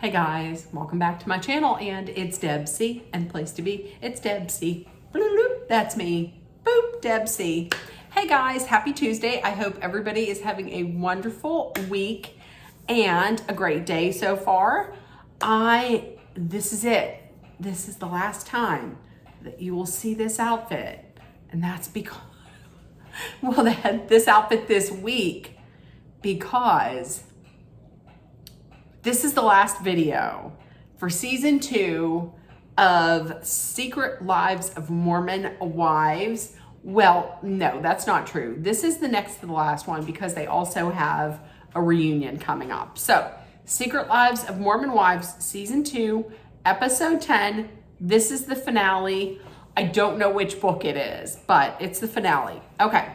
Hey guys, welcome back to my channel, and it's Deb C, and place to be, it's Deb C. Bloop, bloop, that's me. Boop, Deb C. Hey guys, happy Tuesday. I hope everybody is having a wonderful week and a great day so far. This is it. This is the last time that you will see this outfit, and that's because, well, they had this outfit this week because this is the last video for season 2 of Secret Lives of Mormon Wives. Well, no, that's not true. This is the next to the last one because they also have a reunion coming up. So, Secret Lives of Mormon Wives, season 2, episode 10. This is the finale. I don't know which book it is, but it's the finale. Okay,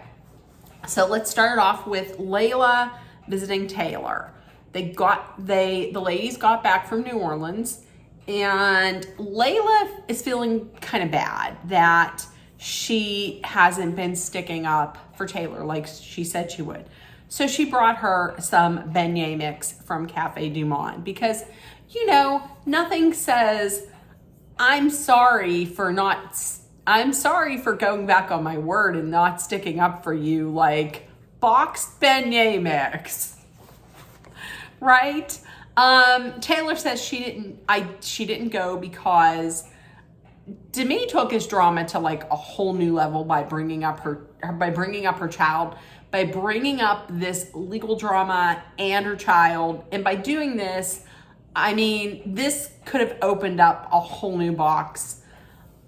so let's start off with Layla visiting Taylor. The ladies got back from New Orleans, and Layla is feeling kind of bad that she hasn't been sticking up for Taylor like she said she would. So she brought her some beignet mix from Cafe Du Monde because, you know, nothing says I'm sorry for going back on my word and not sticking up for you like boxed beignet mix. Right? Taylor says she didn't go because Demi took his drama to like a whole new level by bringing up her child, by bringing up this legal drama and her child. And by doing this, I mean, this could have opened up a whole new box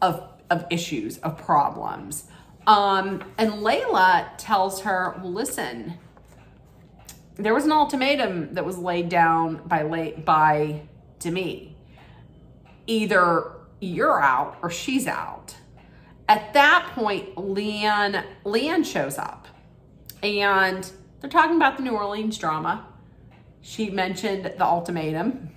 of issues, of problems. And Layla tells her, well, listen, there was an ultimatum that was laid down by Demi. Either you're out or she's out. At that point, Leanne shows up, and they're talking about the New Orleans drama. She mentioned the ultimatum,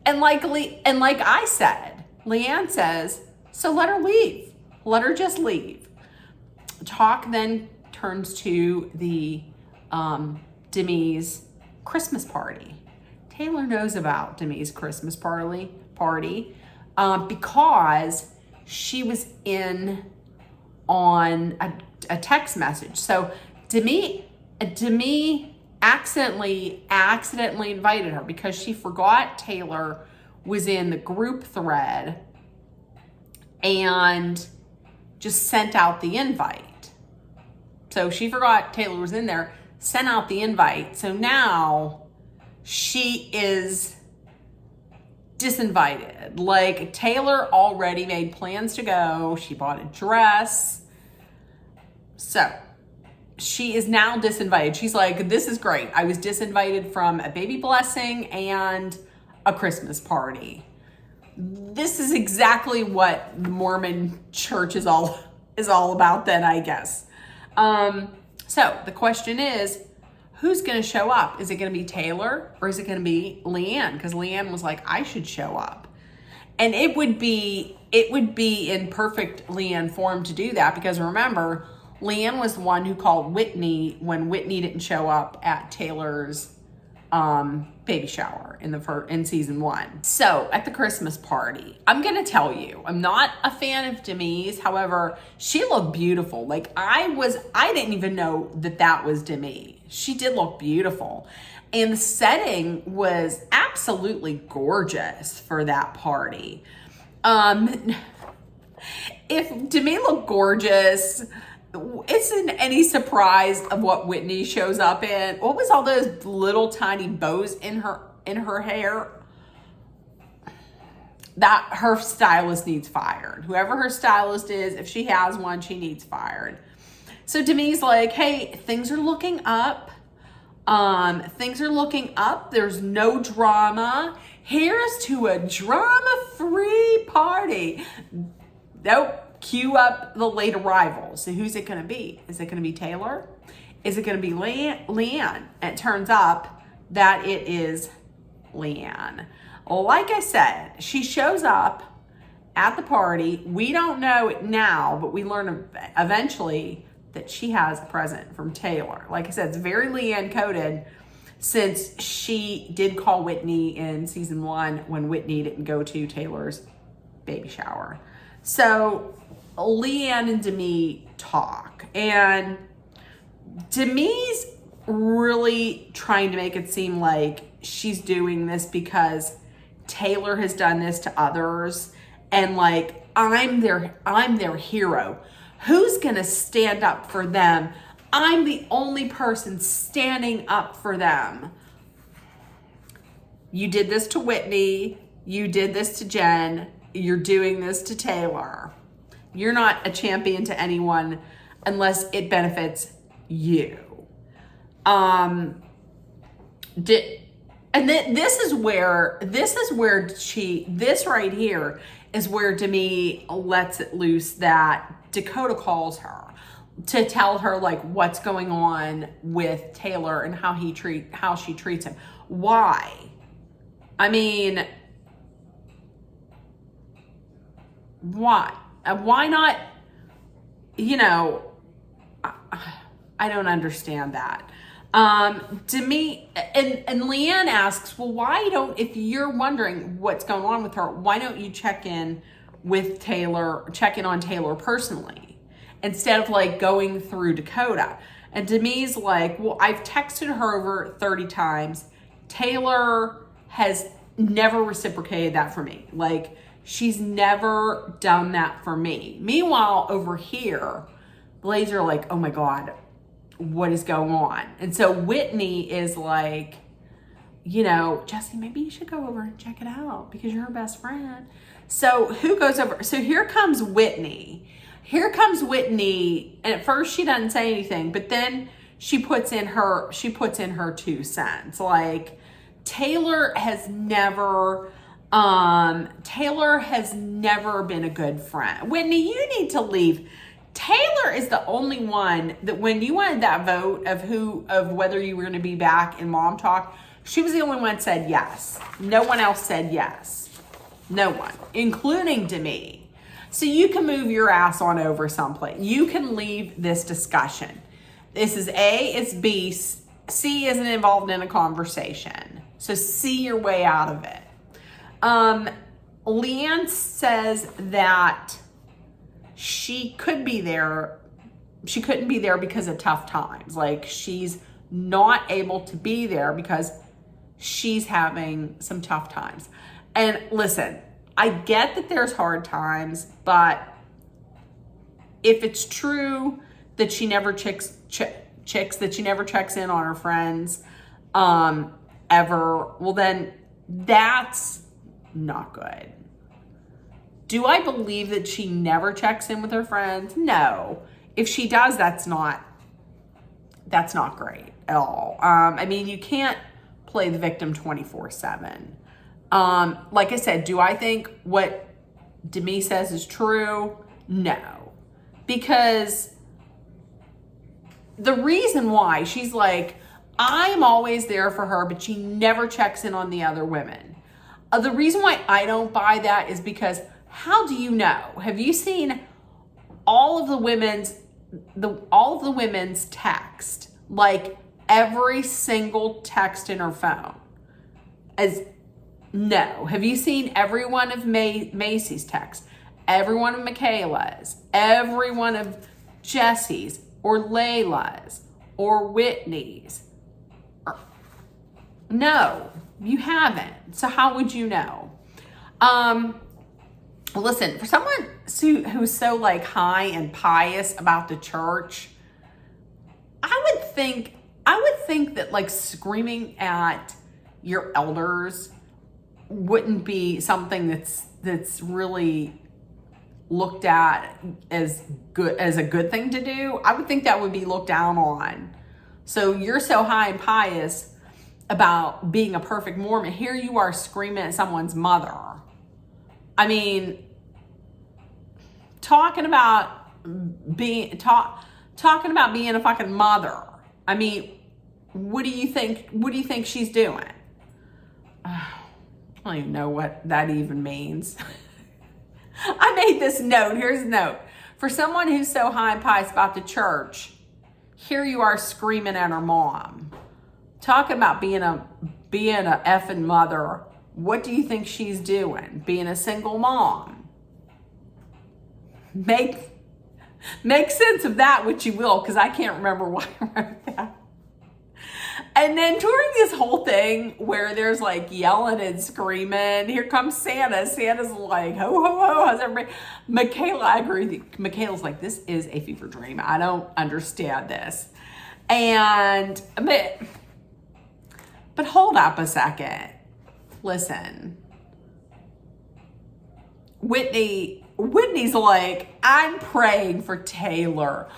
and like I said, Leanne says, so let her leave. Let her just leave. Talk then turns to the Demi's Christmas party. Taylor knows about Demi's Christmas party because she was in on a text message. So Demi accidentally invited her because she forgot Taylor was in the group thread and just sent out the invite. So she forgot Taylor was in there, sent out the invite. So now she is disinvited. Like, Taylor already made plans to go. She bought a dress. So she is now disinvited. She's like, this is great. I was disinvited from a baby blessing and a Christmas party. This is exactly what the Mormon church is all about then, I guess. So the question is, who's going to show up? Is it going to be Taylor or is it going to be Leanne? Because Leanne was like, I should show up. And it would be in perfect Leanne form to do that, because remember, Leanne was the one who called Whitney when Whitney didn't show up at Taylor's baby shower in season 1. So at the Christmas party, I'm gonna tell you, I'm not a fan of Demi's. However, she looked beautiful. Like, I didn't even know that was Demi. She did look beautiful, and the setting was absolutely gorgeous for that party. If Demi looked gorgeous, isn't any surprise of what Whitney shows up in. What was all those little tiny bows in her hair? That her stylist needs fired. Whoever her stylist is, if she has one, she needs fired. So Demi's like, hey, things are looking up. Things are looking up. There's no drama. Here's to a drama-free party. Nope. Cue up the late arrivals. So who's it going to be? Is it going to be Taylor? Is it going to be Leanne? And it turns up that it is Leanne. Like I said, she shows up at the party. We don't know it now, but we learn eventually that she has a present from Taylor. Like I said, it's very Leanne coded. since she did call Whitney in season 1 when Whitney didn't go to Taylor's baby shower. So Leanne and Demi talk, and Demi's really trying to make it seem like she's doing this because Taylor has done this to others, and like, I'm their hero. Who's gonna stand up for them? I'm the only person standing up for them. You did this to Whitney. You did this to Jen. You're doing this to Taylor. You're not a champion to anyone unless it benefits you. This right here is where Demi lets it loose that Dakota calls her to tell her like what's going on with Taylor and how she treats him. Why? I mean, why? Why not? You know, I don't understand that. Demi and Leanne asks, well, if you're wondering what's going on with her, why don't you check in on Taylor personally instead of like going through Dakota? And Demi's like, well, I've texted her over 30 times. Taylor has never reciprocated that for me. Like, she's never done that for me. Meanwhile, over here, Blaze are like, oh my God, what is going on? And so Whitney is like, you know, Jesse, maybe you should go over and check it out because you're her best friend. So who goes over? So here comes Whitney. And at first she doesn't say anything, but then she puts in her 2 cents. Like, Taylor has never been a good friend. Whitney, you need to leave. Taylor is the only one that when you wanted that vote of whether you were going to be back in Mom Talk, she was the only one that said yes. No one else said yes. No one, including Demi. So you can move your ass on over someplace. You can leave this discussion. This is A, it's B, C isn't involved in a conversation. So see your way out of it. Leanne says that she couldn't be there because of tough times. Like, she's not able to be there because she's having some tough times. And listen, I get that there's hard times, but if it's true that she never that she never checks in on her friends, ever, well then that's not good. Do I believe that she never checks in with her friends? No. If she does, that's not great at all. I mean, you can't play the victim 24/7. Like I said, do I think what Demi says is true? No. Because the reason why she's like, I'm always there for her, but she never checks in on the other women. The reason why I don't buy that is because how do you know? Have you seen all of the women's text? Like, every single text in her phone? No. Have you seen every one of Macy's texts? Every one of Michaela's? Every one of Jesse's? Or Layla's? Or Whitney's? No, you haven't. So how would you know? Listen, for someone who's so like high and pious about the church, I would think that like screaming at your elders wouldn't be something that's really looked at as a good thing to do. I would think that would be looked down on. So you're so high and pious about being a perfect Mormon. Here you are screaming at someone's mother. I mean, talking about being a fucking mother. I mean, what do you think she's doing? I don't even know what that even means. I made this note. Here's a note. For someone who's so high and pious about the church, here you are screaming at her mom. talking about being a effing mother. What do you think she's doing? Being a single mom. Make sense of that, what you will, because I can't remember why I wrote that. And then during this whole thing where there's like yelling and screaming, here comes Santa. Santa's like, ho, ho, ho. How's everybody? Michaela, I agree with you. Michaela's like, this is a fever dream. I don't understand this. And, but hold up a second. Listen. Whitney's like, I'm praying for Taylor.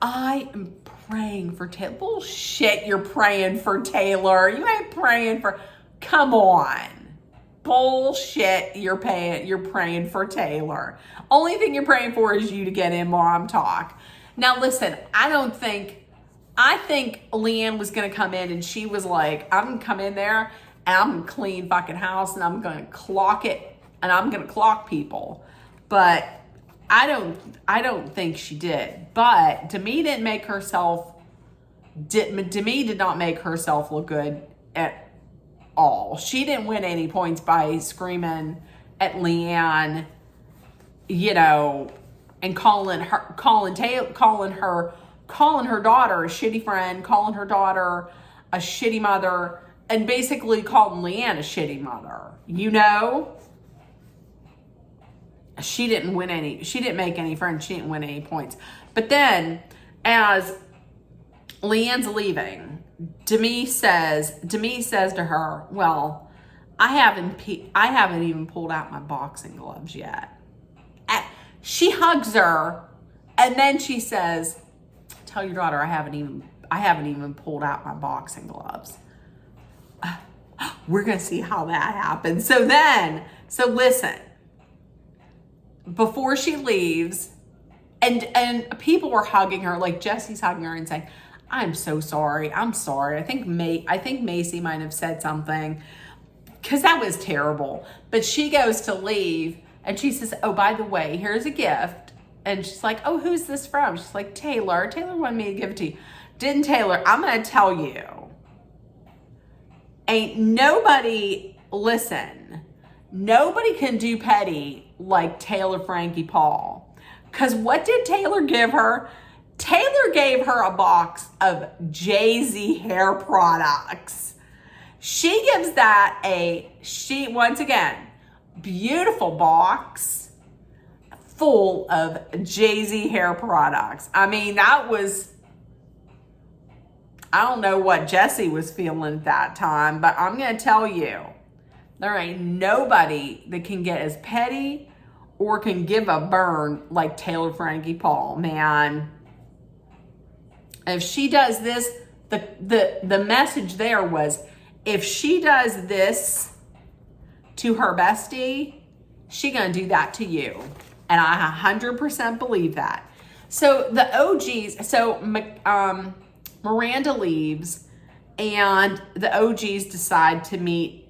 I am praying for Taylor. Bullshit, you're praying for Taylor. You ain't praying for, come on. Bullshit, you're praying for Taylor. Only thing you're praying for is you to get in Mom Talk. Now listen, I think Leanne was gonna come in and she was like, I'm gonna come in there and I'm gonna clean fucking house and I'm gonna clock it and I'm gonna clock people. But I don't think she did. But Demi did not make herself look good at all. She didn't win any points by screaming at Leanne, you know, and calling her daughter a shitty friend, calling her daughter a shitty mother, and basically calling Leanne a shitty mother, you know? She didn't make any friends. She didn't win any points. But then as Leanne's leaving, Demi says to her, well, I haven't even pulled out my boxing gloves yet. She hugs her and then she says, tell your daughter I haven't even pulled out my boxing gloves. We're going to see how that happens. So listen, before she leaves, and people were hugging her, like Jesse's hugging her and saying, I'm so sorry. I'm sorry. I think Macy might have said something because that was terrible. But she goes to leave and she says, oh, by the way, here's a gift. And she's like, oh, who's this from? She's like, Taylor. Taylor wanted me to give it to you. Didn't Taylor? I'm going to tell you. Ain't nobody, listen, nobody can do petty like Taylor Frankie Paul. Because what did Taylor give her? Taylor gave her a box of Jay-Z hair products. She gives that once again, beautiful box full of Jay-Z hair products. I mean, I don't know what Jesse was feeling at that time, but I'm going to tell you, there ain't nobody that can get as petty or can give a burn like Taylor Frankie Paul, man. If she does this, the message there was, if she does this to her bestie, she gonna do that to you. And I 100% believe that. So the OGs, Miranda leaves and the OGs decide to meet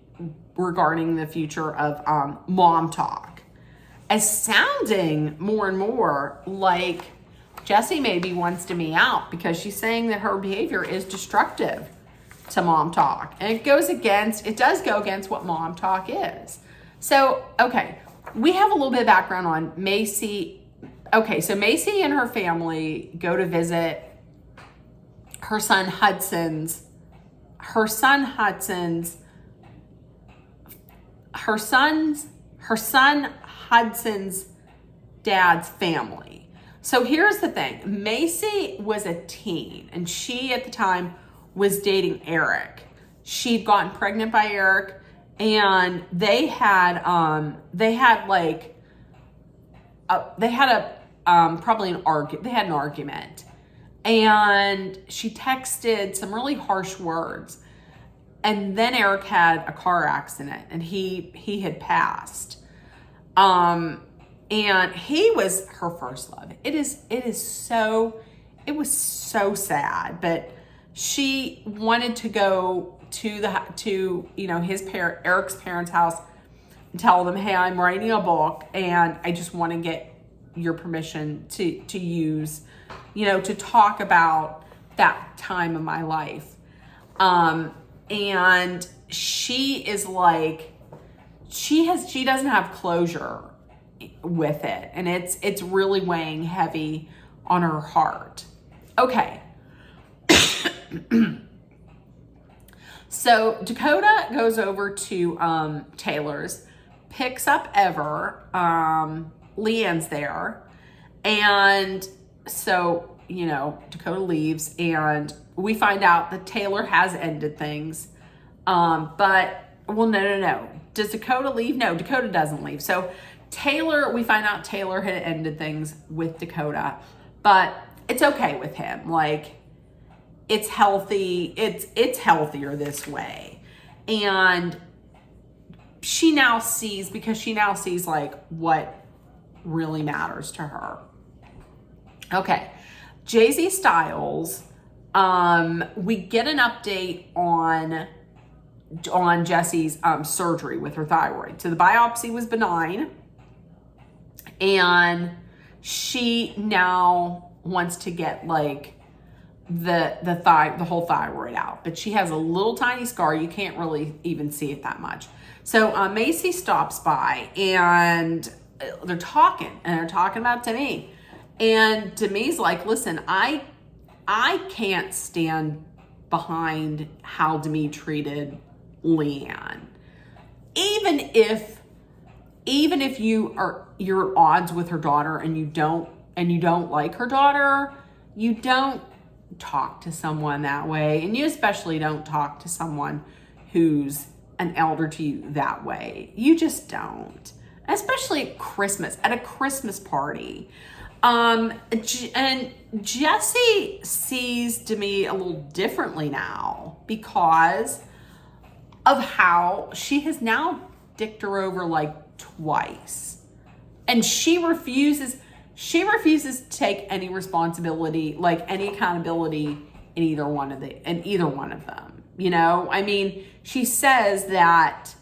regarding the future of Mom Talk. As sounding more and more like Jessie maybe wants Demi out because she's saying that her behavior is destructive to Mom Talk. And it does go against what Mom Talk is. So, okay, we have a little bit of background on Macy. Okay, so Macy and her family go to visit her son Hudson's dad's family. So here's the thing. Macy was a teen and she at the time was dating Eric. She'd gotten pregnant by Eric and they had an argument. And she texted some really harsh words. And then Eric had a car accident and he had passed. And he was her first love. It was so sad, but she wanted to go to Eric's parents' house and tell them, hey, I'm writing a book and I just want to get your permission to use, to talk about that time of my life. And she is like, she doesn't have closure with it. And it's really weighing heavy on her heart. Okay. So Dakota goes over to Taylor's, picks up Ever. Leanne's there. And so, Dakota leaves, and we find out that Taylor has ended things. No. Does Dakota leave? No, Dakota doesn't leave. So we find out Taylor had ended things with Dakota, but it's okay with him. Like, it's healthy. It's healthier this way. And she now sees like what really matters to her. Okay. Jay-Z Styles, we get an update on Jesse's surgery with her thyroid. So the biopsy was benign, and she now wants to get like the whole thyroid out, but she has a little tiny scar. You can't really even see it that much. So Macy stops by, and they're talking about Demi, and Demi's like, listen, I can't stand behind how Demi treated Leanne. Even if you're at odds with her daughter and you don't like her daughter, you don't talk to someone that way, and you especially don't talk to someone who's an elder to you that way. You just don't, especially at a Christmas party. And Jesse sees Demi a little differently now because of how she has now dicked her over like twice, and she refuses to take any responsibility, like any accountability in either one of them. I mean, she says that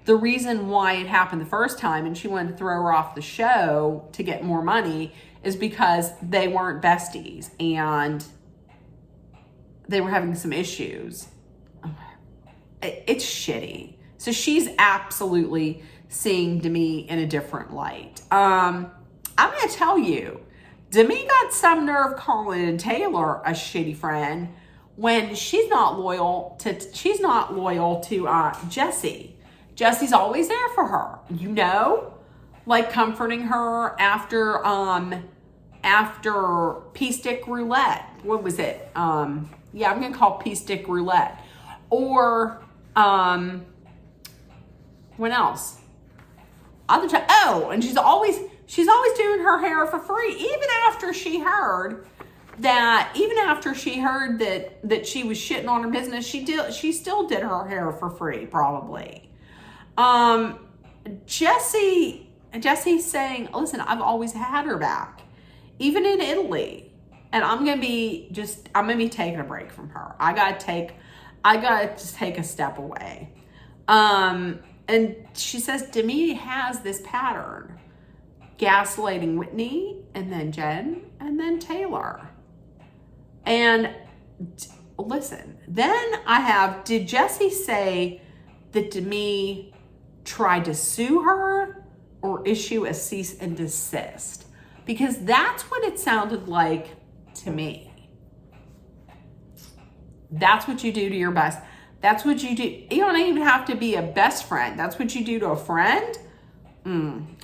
the reason why it happened the first time and she wanted to throw her off the show to get more money is because they weren't besties and they were having some issues. It's shitty. So she's absolutely seeing Demi in a different light. I'm going to tell you, Demi got some nerve calling Taylor a shitty friend when she's not loyal to Jesse. Jesse's always there for her, like comforting her after pea stick roulette. What was it? I'm going to call pea stick roulette. Or what else? And she's always doing her hair for free, even after she heard that she was shitting on her business. She still did her hair for free, probably. Jesse's saying, listen, I've always had her back, even in Italy, and I'm gonna be taking a break from her. I gotta just take a step away. And she says Demi has this pattern, gaslighting Whitney, and then Jen, and then Taylor. And listen, then did Jesse say that Demi tried to sue her or issue a cease and desist? Because that's what it sounded like to me. That's what you do to your best. That's what you do. You don't even have to be a best friend. That's what you do to a friend?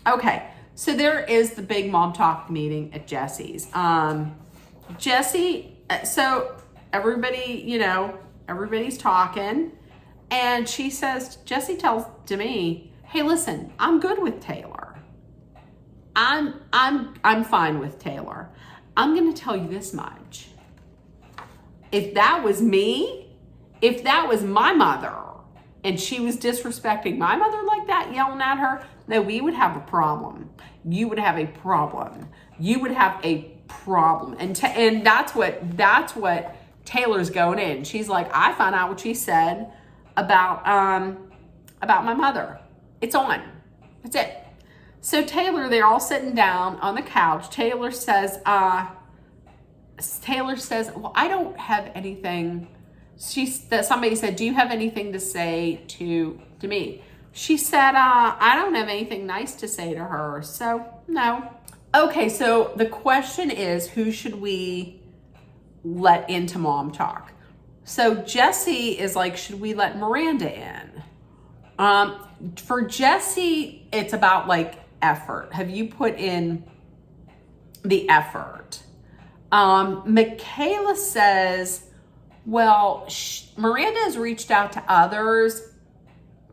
Okay, so there is the big mom talk meeting at Jesse's. So everybody, everybody's talking, and Jesse tells Demi, hey, listen, I'm good with Taylor. I'm fine with Taylor. I'm going to tell you this much. If that was me, if that was my mother, and she was disrespecting my mother like that, yelling at her, then we would have a problem. You would have a problem. You would have a problem. And that's what Taylor's going in. She's like, I found out what she said about my mother. It's on. That's it. So Taylor, they're all sitting down on the couch. Taylor says, well, I don't have anything somebody said, do you have anything to say to me? She said, I don't have anything nice to say to her. So no. Okay. So the question is, who should we let into Mom Talk? So Jessie is like, should we let Miranda in? For Jessie, it's about like effort. Have you put in the effort? Michaela says, well, Miranda has reached out to others,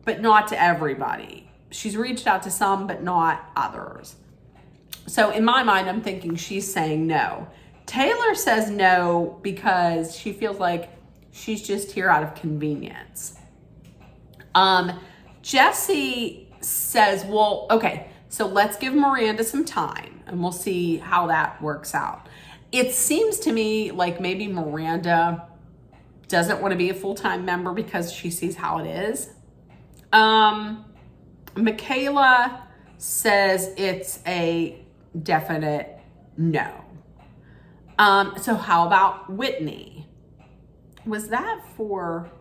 but not to everybody. She's reached out to some, but not others. So in my mind, I'm thinking she's saying no. Taylor says no because she feels like she's just here out of convenience. Jessie says, well, okay, so let's give Miranda some time and we'll see how that works out. It seems to me like maybe Miranda doesn't want to be a full-time member because she sees how it is. Michaela says it's a definite no. So how about Whitney? Was that for...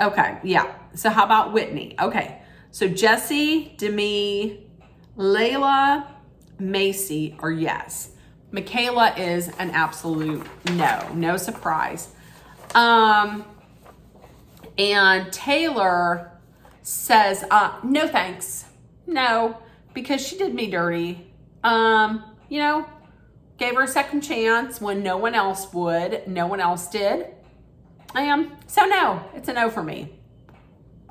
Okay, yeah. So how about Whitney? Okay, so Jessie, Demi, Layla, Macy are yes. Michaela is an absolute no. No surprise. And Taylor says, no thanks. No, because she did me dirty. You know, gave her a second chance when no one else would. No one else did. So no, it's a no for me.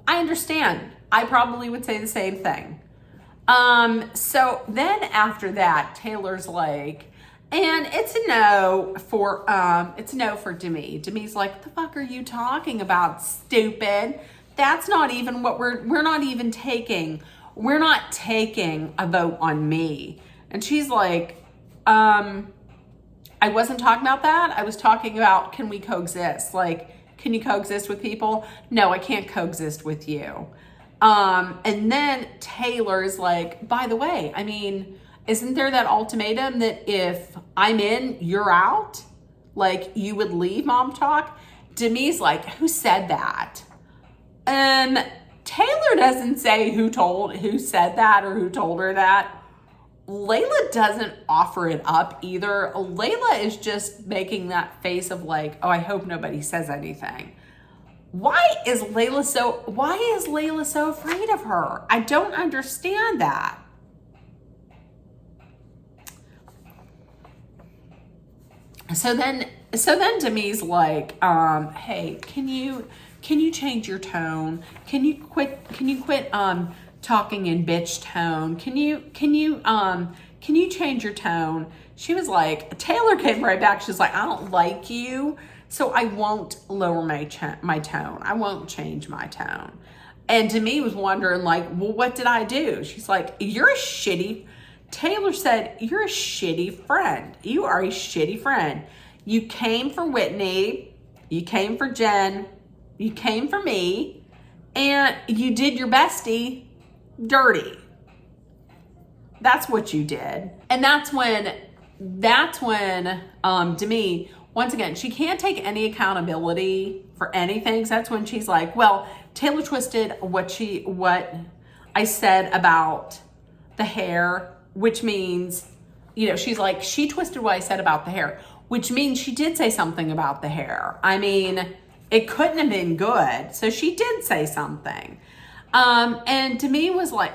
I understand. I probably would say the same thing. So then after that, Taylor's like, and it's a no for Demi. Demi's like, what the fuck are you talking about, stupid? That's not even what we're not taking a vote on me. And she's like, I wasn't talking about that. I was talking about, can we coexist? Like, can you coexist with people? No, I can't coexist with you. And then Taylor's like, by the way, I mean, isn't there that ultimatum that if I'm in, you're out? Like, you would leave Mom Talk? Demi's like, who said that? And Taylor doesn't say who said that or who told her that. Layla doesn't offer it up either. Layla is just making that face of like, oh, I hope nobody says anything. Why is Layla so afraid of her? I don't understand that. So then Demi's like, hey, can you change your tone? Can you quit talking in bitch tone? Can you change your tone? She was like, Taylor came right back. She's like, I don't like you, so I won't lower my tone. I won't change my tone. And Demi was wondering like, well, what did I do? She's like, Taylor said, you're a shitty friend. You are a shitty friend. You came for Whitney. You came for Jen. You came for me. And you did your bestie dirty. That's what you did. And that's when Demi, once again, she can't take any accountability for anything. So that's when she's like, well, Taylor twisted what I said about the hair, which means, you know, she's like, she twisted what I said about the hair, which means she did say something about the hair. I mean, it couldn't have been good. So she did say something. And Demi was like,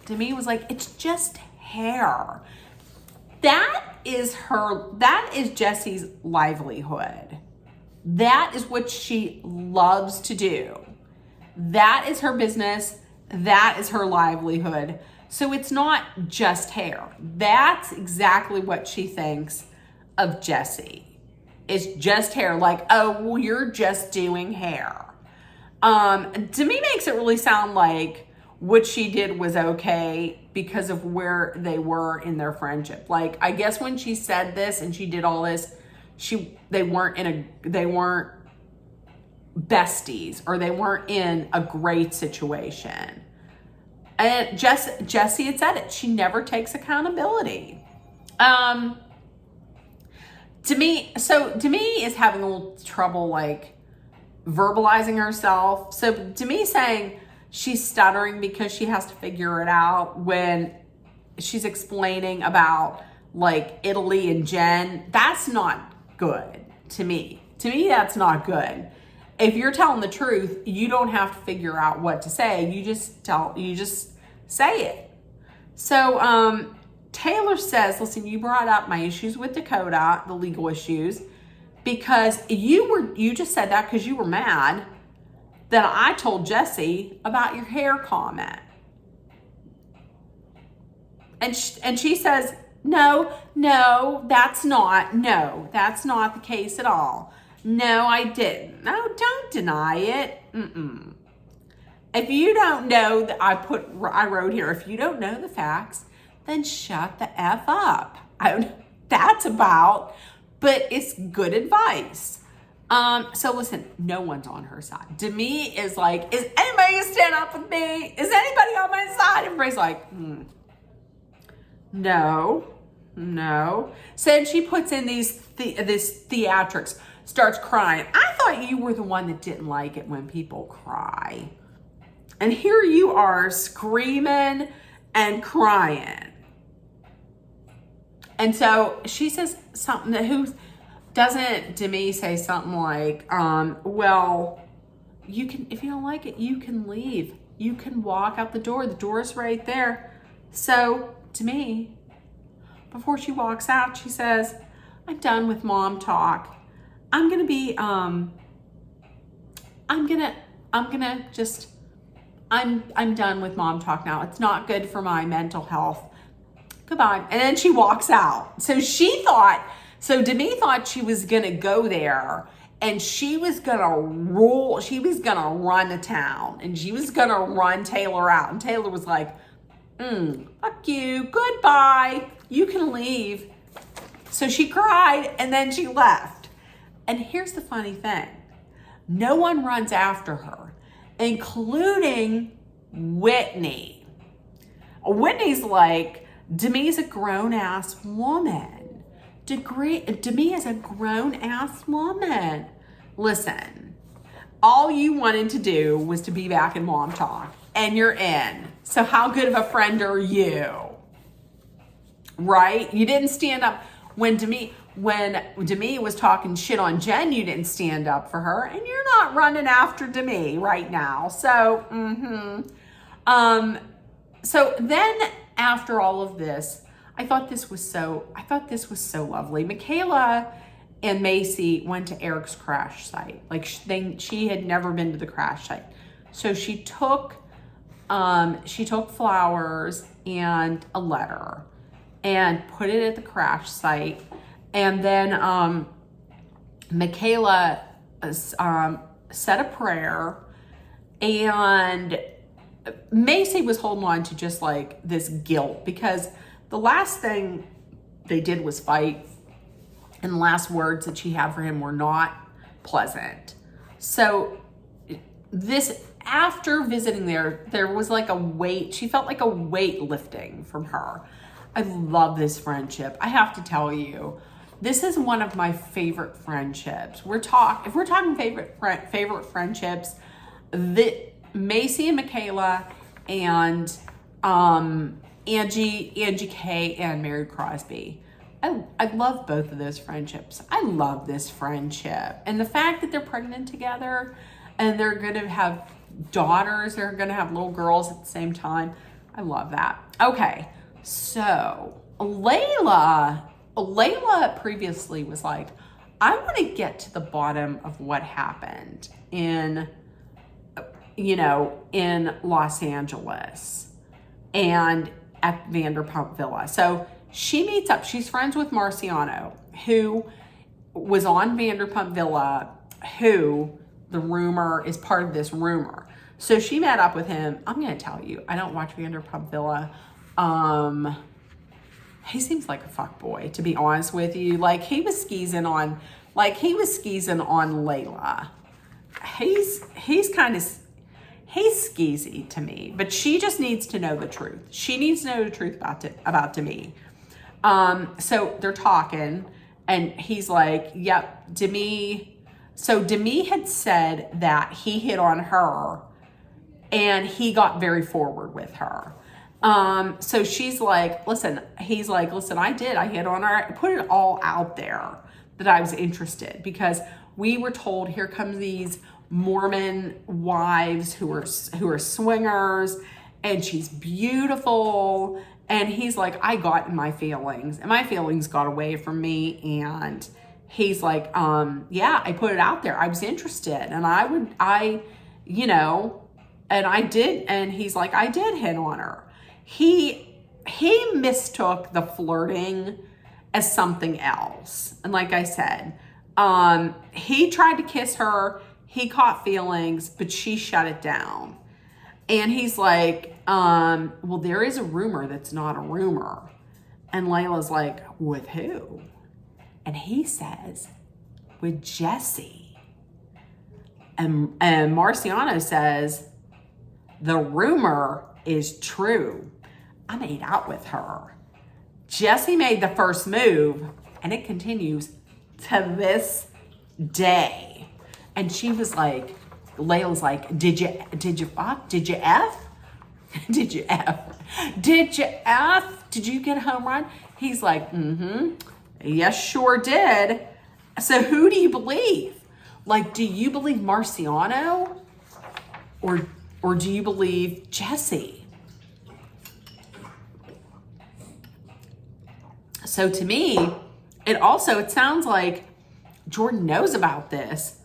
Demi was like, it's just hair. That is Jessie's livelihood. That is what she loves to do. That is her business. That is her livelihood. So it's not just hair. That's exactly what she thinks of Jessie. It's just hair. Like, oh, well, you're just doing hair. Demi makes it really sound like what she did was okay because of where they were in their friendship. Like, I guess when she said this and she did all this, they weren't besties, or they weren't in a great situation. And Jessie had said it. She never takes accountability. Demi is having a little trouble like verbalizing herself. So Demi saying she's stuttering because she has to figure it out when she's explaining about like Italy and Jen. That's not good to me. To me, that's not good. If you're telling the truth, you don't have to figure out what to say. You just say it. So Taylor says, listen, you brought up my issues with Dakota, the legal issues, because you just said that because you were mad that I told Jesse about your hair comment. And she says, no, that's not the case at all. No, I didn't. No, don't deny it. If you don't know that I wrote here, if you don't know the facts, then shut the F up. That's about, but it's good advice. So listen, no one's on her side. Demi is like, is anybody gonna stand up with me? Is anybody on my side? Everybody's like, no. So then she puts in this theatrics, starts crying. I thought you were the one that didn't like it when people cry. And here you are screaming and crying. And so she says something that Demi say something like, well, you can, if you don't like it, you can leave. You can walk out the door. The door's right there. So Demi, before she walks out, she says, I'm done with mom talk. I'm done with mom talk now. It's not good for my mental health. Goodbye. And then she walks out. So Demi thought she was going to go there and she was going to rule. She was going to run to town and she was going to run Taylor out. And Taylor was like, fuck you. Goodbye. You can leave. So she cried and then she left. And here's the funny thing. No one runs after her, including Whitney. Whitney's like, Demi's a grown-ass woman. Demi is a grown-ass woman. Listen, all you wanted to do was to be back in Mom Talk, and you're in. So how good of a friend are you? Right? You didn't stand up when Demi was talking shit on Jen, you didn't stand up for her, and you're not running after Demi right now. So, so then after all of this, I thought this was so lovely. Michaela and Macy went to Eric's crash site. Like she had never been to the crash site. So she took flowers and a letter and put it at the crash site. And then Michaela said a prayer, and Macy was holding on to just like this guilt because the last thing they did was fight, and the last words that she had for him were not pleasant. So after visiting there was like a weight. She felt like a weight lifting from her. I love this friendship. I have to tell you, this is one of my favorite friendships. If we're talking favorite friendships, Macy and Michaela and Angie K and Mary Crosby. I love both of those friendships. I love this friendship. And the fact that they're pregnant together and they're going to have daughters, they're going to have little girls at the same time. I love that. Okay, so Layla previously was like, I want to get to the bottom of what happened in Los Angeles and at Vanderpump Villa. So she meets up. She's friends with Marciano, who was on Vanderpump Villa, who the rumor is part of this rumor. So she met up with him. I'm going to tell you, I don't watch Vanderpump Villa. He seems like a fuck boy, to be honest with you. Like he was skeezing on Layla. He's skeezy to me, but she just needs to know the truth. She needs to know the truth about Demi. So they're talking, And he's like, yep, Demi. So Demi had said that he hit on her and he got very forward with her. So she's like, listen, he's like, listen, I hit on her. I put it all out there that I was interested, because we were told, here comes these Mormon wives who are swingers, and she's beautiful. And he's like, I got in my feelings, and my feelings got away from me. And he's like, yeah, I put it out there. I was interested, and and I did. And he's like, I did hit on her. He mistook the flirting as something else. And like I said, he tried to kiss her. He caught feelings, but she shut it down. And he's like, well, there is a rumor that's not a rumor. And Layla's like, with who? And he says, with Jesse. And Marciano says, the rumor is true. I made out with her. Jesse made the first move, and it continues to this day. And she was like, Layla's like, did you fuck? Did you F? Did you F? Did you F? Did you get a home run? He's like, yes, sure did. So who do you believe? Like, do you believe Marciano? Or do you believe Jesse? So to me, it sounds like Jordan knows about this,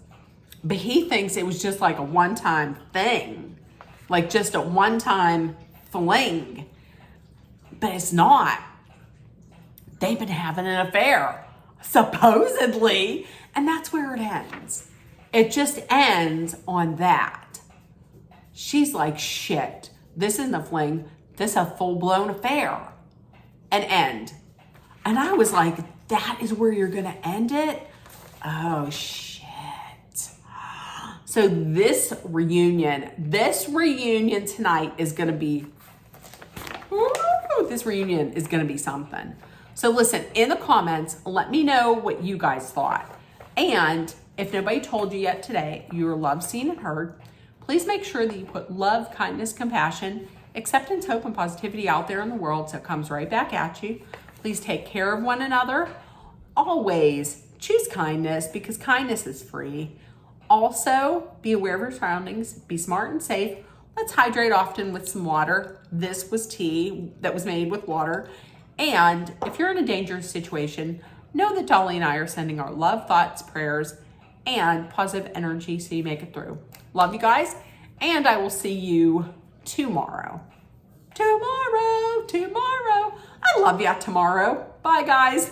but he thinks it was just like a one-time thing, like just a one-time fling. But it's not. They've been having an affair, supposedly, and that's where it ends. It just ends on that. She's like, shit, this isn't a fling, this is a full-blown affair. An end. And I was like, that is where you're gonna end it? Oh, shit. So this reunion tonight is gonna be, this reunion is gonna be something. So listen, in the comments, let me know what you guys thought. And if nobody told you yet today, you're loved, seen, and heard, please make sure that you put love, kindness, compassion, acceptance, hope, and positivity out there in the world so it comes right back at you. Please take care of one another. Always choose kindness, because kindness is free. Also, be aware of your surroundings. Be smart and safe. Let's hydrate often with some water. This was tea that was made with water. And if you're in a dangerous situation, know that Dolly and I are sending our love, thoughts, prayers, and positive energy so you make it through. Love you guys, and I will see you tomorrow. Tomorrow. I love ya tomorrow. Bye, guys.